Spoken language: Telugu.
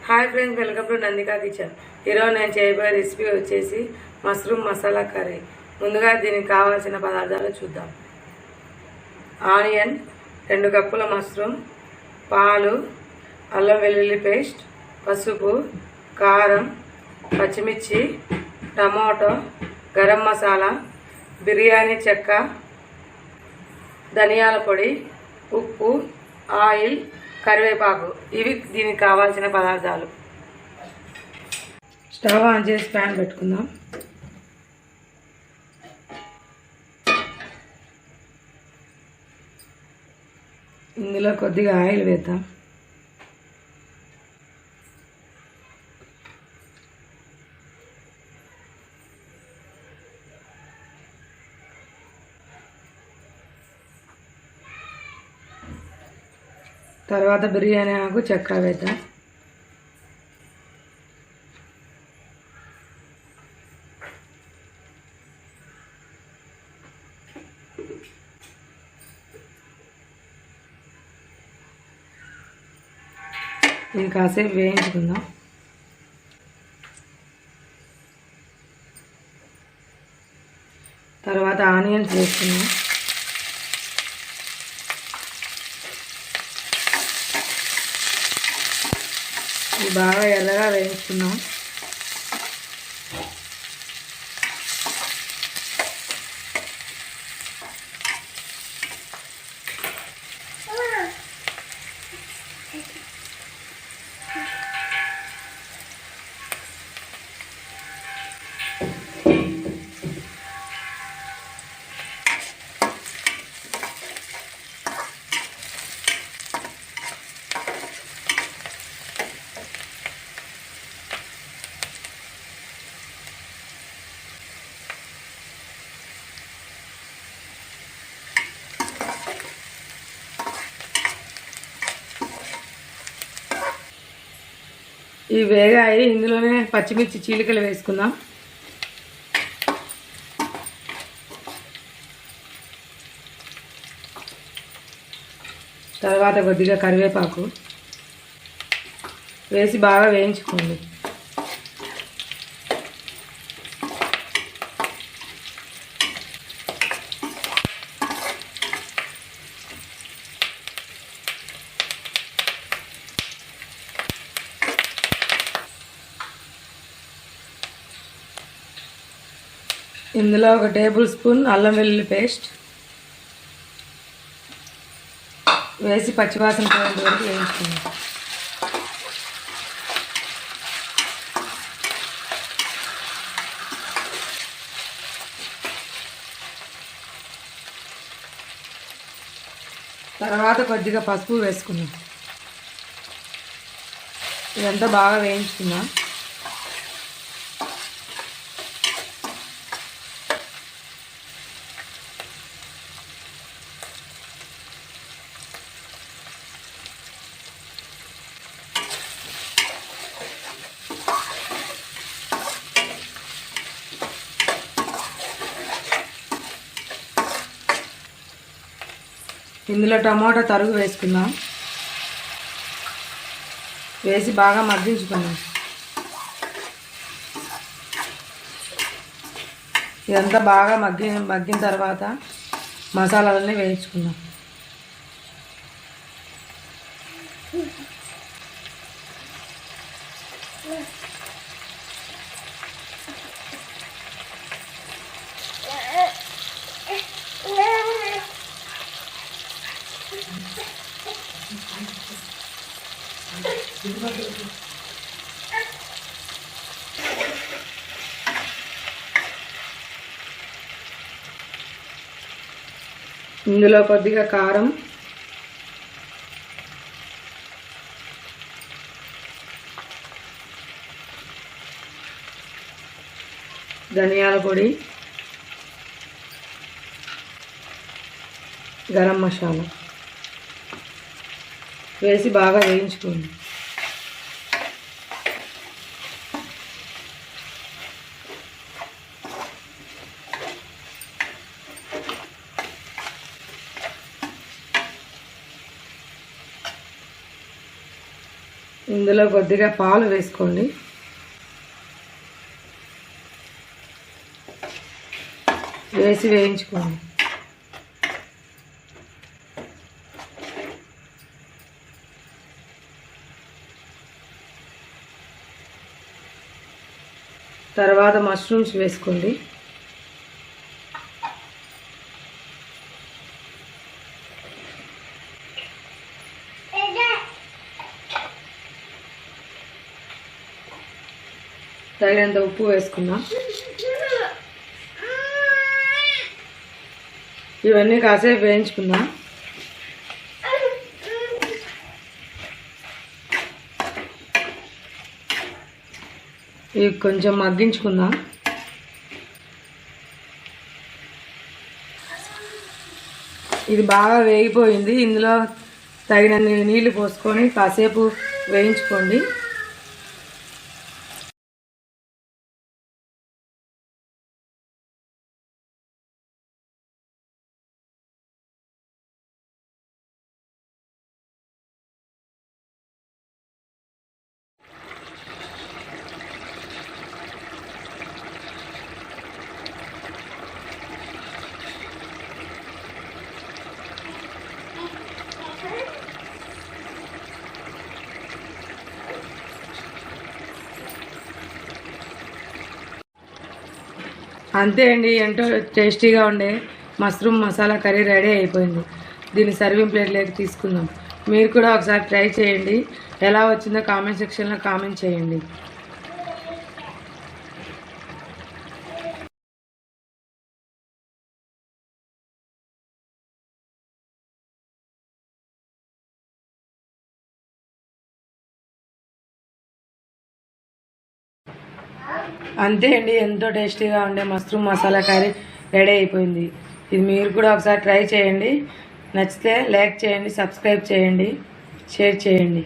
Hi friends, welcome to Nandika kitchen. ఈరోజు నేను చేయబోయే రెసిపీ వచ్చేసి మష్రూమ్ మసాలా కర్రీ. ముందుగా దీనికి కావాల్సిన పదార్థాలు చూద్దాం. ఆనియన్ 2 కప్పుల, మష్రూమ్, పాలు, అల్లం వెల్లుల్లి పేస్ట్, పసుపు, కారం, పచ్చిమిర్చి, టమాటో, గరం మసాలా, బిర్యానీ చెక్క, ధనియాల పొడి, ఉప్పు, ఆయిల్, కరివేపాకు. ఇవి దీనికి కావాల్సిన పదార్థాలు. స్టవ్ ఆన్ చేసి ప్యాన్ పెట్టుకుందాం. ఇందులో కొద్దిగా ఆయిల్ వేద్దాం. తర్వాత బిర్యానీ ఆకు, చెక్క వేద్దాం. ఇది కాసేపు వేయించుకుందాం. తర్వాత ఆనియన్స్ వేసుకుందాం. ఇది బాగా ఎర్రగా వేయించుకున్నాం. ఈ వేగాయి, ఇందులోనే పచ్చిమిర్చి చీలికలు వేసుకుందాం. తర్వాత కొద్దిగా కరివేపాకు వేసి బాగా వేయించుకోండి. ఇందులో 1 టేబుల్ స్పూన్ అల్లం వెల్లుల్లి పేస్ట్ వేసి పచ్చివాసన పోయేంత వరకు వేయించుకోండి. తర్వాత కొద్దిగా పసుపు వేసుకుందాం. ఇదంతా బాగా వేయించుకుందాం. ఇందులో టమాటా తరుగు వేసుకుందాం. వేసి బాగా మగ్గించుకుందాం. ఇదంతా బాగా మగ్గిన తర్వాత మసాలాలన్నీ వేయించుకుందాం. ఇందులో కొద్దిగా కారం, ధనియాల పొడి, గరం మసాలా వేసి బాగా వేయించుకోండి. ఇందులో కొద్దిగా పాలు వేసుకోండి. వేసి వేయించుకోండి. తర్వాత మష్రూమ్స్ వేసుకోండి. తగినంత ఉప్పు వేసుకుందాం. ఇవన్నీ కాసేపు వేయించుకుందాం. ఇవి కొంచెం మగ్గించుకుందాం. ఇది బాగా వేగిపోయింది. ఇందులో తగినన్ని నీళ్లు పోసుకొని కాసేపు వేయించుకోండి. అంతే అండి, ఎంతో టేస్టీగా ఉండే మష్రూమ్ మసాలా కర్రీ రెడీ అయిపోయింది. దీన్ని సర్వింగ్ ప్లేట్లోకి తీసుకుందాం. మీరు కూడా ఒకసారి ట్రై చేయండి. ఎలా వచ్చిందో కామెంట్ సెక్షన్లో కామెంట్ చేయండి. అంతే అండి, ఎంతో టేస్టీగా ఉండే మష్రూమ్ మసాలా కర్రీ రెడీ అయిపోయింది. ఇది మీరు కూడా ఒకసారి ట్రై చేయండి. నచ్చితే లైక్ చేయండి, సబ్స్క్రైబ్ చేయండి, షేర్ చేయండి.